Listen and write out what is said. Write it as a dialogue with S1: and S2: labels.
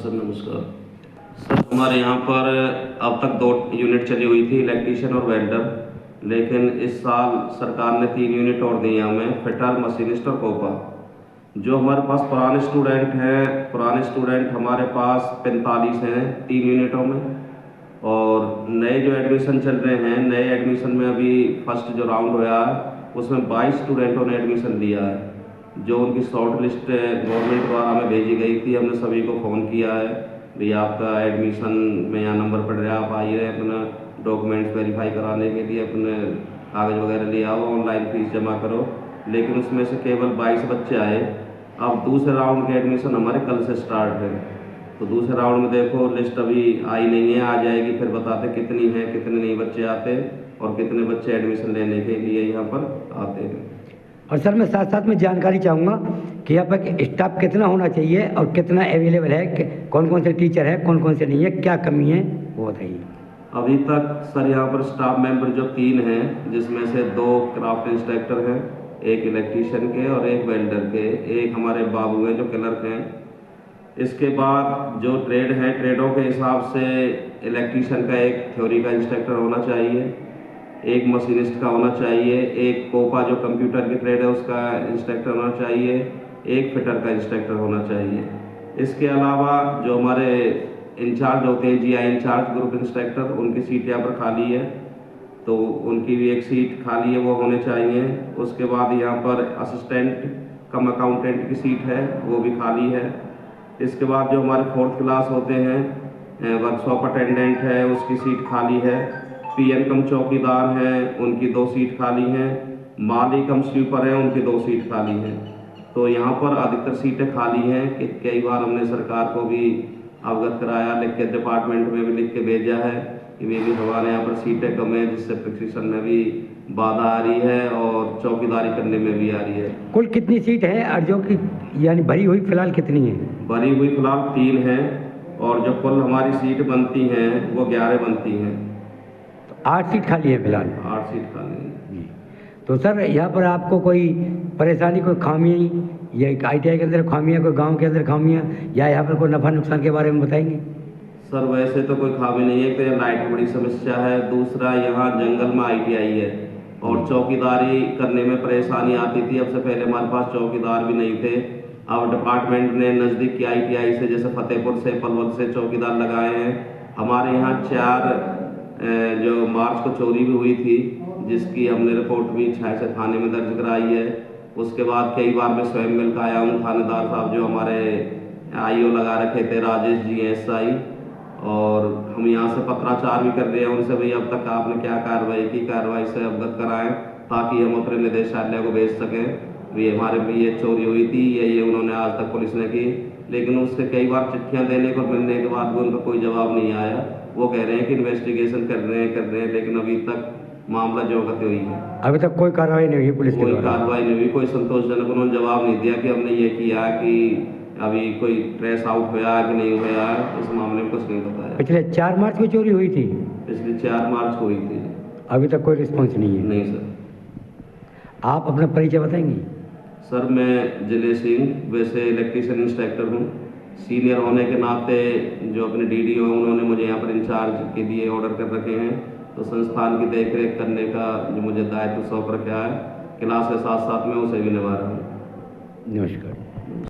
S1: Sir नमस्कार। Sir हमारे यहाँ पर अब तक 2 यूनिट चली हुई थी, इलेक्ट्रीशियन और वेल्डर, लेकिन इस साल सरकार ने 3 यूनिट और दी हैं हमें, फिटर, मशीनिस्ट और कोपा। जो हमारे पास पुराने स्टूडेंट हमारे पास 45 हैं 3 यूनिटों में, और नए जो एडमिशन चल रहे हैं, नए एडमिशन में अभी फर्स्ट जो राउंड हुआ है उसमें 22 स्टूडेंटों ने एडमिशन लिया है। जो उनकी शॉर्ट लिस्ट गवर्नमेंट द्वारा हमें भेजी गई थी, हमने सभी को फ़ोन किया है, भैया आपका एडमिशन में यहाँ नंबर पड़ रहा है, आप आइए अपना डॉक्यूमेंट्स वेरीफाई कराने के लिए, अपने कागज़ वगैरह ले आओ, ऑनलाइन फीस जमा करो। लेकिन उसमें से केवल 22 बच्चे आए। अब दूसरे राउंड के एडमिशन हमारे कल से स्टार्ट है, तो दूसरे राउंड में देखो लिस्ट अभी आई नहीं है, आ जाएगी फिर बताते कितनी है, कितने नहीं बच्चे आते और कितने बच्चे एडमिशन लेने के लिए यहाँ पर आते हैं।
S2: और सर मैं साथ साथ में जानकारी चाहूँगा कि यहाँ पर स्टाफ कितना होना चाहिए और कितना अवेलेबल है, कौन कौन से टीचर है, कौन कौन से नहीं है, क्या कमी है वो बताइए।
S1: अभी तक सर यहाँ पर स्टाफ मेंबर जो 3 हैं, जिसमें से 2 क्राफ्ट इंस्ट्रक्टर हैं, एक इलेक्ट्रीशियन के और एक वेल्डर के, एक हमारे बाबू हैं जो क्लर्क हैं। इसके बाद जो ट्रेड हैं, ट्रेडों के हिसाब से इलेक्ट्रीशियन का एक थ्योरी का इंस्ट्रक्टर होना चाहिए, एक मशीनिस्ट का होना चाहिए, एक कोपा जो कंप्यूटर की ट्रेड है उसका इंस्ट्रक्टर होना चाहिए, एक फिटर का इंस्ट्रक्टर होना चाहिए। इसके अलावा जो हमारे इंचार्ज होते हैं, जीआई इंचार्ज, ग्रुप इंस्ट्रक्टर, उनकी सीट यहाँ पर खाली है, तो उनकी भी एक सीट खाली है, वो होने चाहिए। उसके बाद यहाँ पर असिस्टेंट कम अकाउंटेंट की सीट है, वो भी खाली है। इसके बाद जो हमारे 4th क्लास होते हैं, वर्कशॉप अटेंडेंट है, उसकी सीट खाली है। पीएन कम चौकीदार हैं, उनकी 2 सीट खाली हैं। माली कम स्वीपर हैं, उनकी 2 सीट खाली हैं। तो यहाँ पर अधिकतर सीटें खाली हैं कि कई बार हमने सरकार को भी अवगत कराया, लिख के डिपार्टमेंट में भी लिख के भेजा है कि भी हमारे यहाँ पर सीटें कम हैं, जिससे प्रशिक्षण में भी बाधा आ रही है और चौकीदारी करने में भी आ रही है।
S2: कुल कितनी सीट है और जो कि यानी भरी हुई फिलहाल कितनी है?
S1: भरी हुई फिलहाल 3 हैं और जो कुल हमारी सीट बनती हैं वो 11 बनती हैं।
S2: तो 8 सीट खाली है फिलहाल?
S1: 8 सीट खाली हैं।
S2: तो सर यहाँ पर आपको कोई परेशानी, कोई खामी या ITI के अंदर खामियाँ, कोई गांव के अंदर खामियाँ, या यहाँ पर कोई नफ़ा नुकसान के बारे में बताएंगे?
S1: सर वैसे तो कोई खामी नहीं है, कि लाइट की बड़ी समस्या है। दूसरा, यहाँ जंगल में ITI है और चौकीदारी करने में परेशानी आती थी। अब से पहले हमारे पास चौकीदार भी नहीं थे। अब डिपार्टमेंट ने नज़दीक की ITI से, जैसे फतेहपुर से, पलवल से चौकीदार लगाए हैं। हमारे यहाँ 4 जो मार्च को चोरी भी हुई थी, जिसकी हमने रिपोर्ट भी छाया थाने में दर्ज कराई है। उसके बाद कई बार मैं स्वयं मिल कर आया हूँ, थानेदार साहब जो हमारे IO लगा रखे थे, राजेश जी SI, और हम यहाँ से पत्राचार भी कर रहे हैं उनसे, भाई अब तक आपने क्या कार्रवाई की, कार्रवाई से अवगत कराएं ताकि हम अपने निदेशालय को भेज सकें भी हमारे भी ये चोरी हुई थी, ये उन्होंने आज तक पुलिस ने की। लेकिन उससे कई बार चिट्ठियाँ देने को मिलने के बाद भी उनका कोई जवाब नहीं आया। वो कह रहे हैं कि इन्वेस्टिगेशन कर रहे हैं, लेकिन अभी तक मामला जो गति हुई है,
S2: अभी तक कोई कार्रवाई नहीं हुई पुलिस की?
S1: कोई कार्रवाई नहीं हुई, कोई संतोषजनक उन्होंने जवाब नहीं दिया कि हमने ये किया, कि अभी कोई ट्रेस आउट हुआ कि नहीं हुआ, इस मामले में कुछ नहीं बताया।
S2: पिछले 4 मार्च को चोरी हुई थी?
S1: पिछले 4 मार्च को हुई थी।
S2: अभी तक कोई रिस्पॉन्स नहीं है?
S1: नहीं सर।
S2: आप अपना परिचय बताएंगे?
S1: सर मैं जिले सिंह, वैसे इलेक्ट्रीशियन इंस्ट्रक्टर हूँ। सीनियर होने के नाते जो अपने DDO हैं उन्होंने मुझे यहाँ पर इंचार्ज के लिए ऑर्डर कर रखे हैं, तो संस्थान की देखरेख करने का जो मुझे दायित्व सौंप रखा है, क्लास के साथ साथ मैं उसे भी निभा रहा हूँ।
S2: नमस्कार।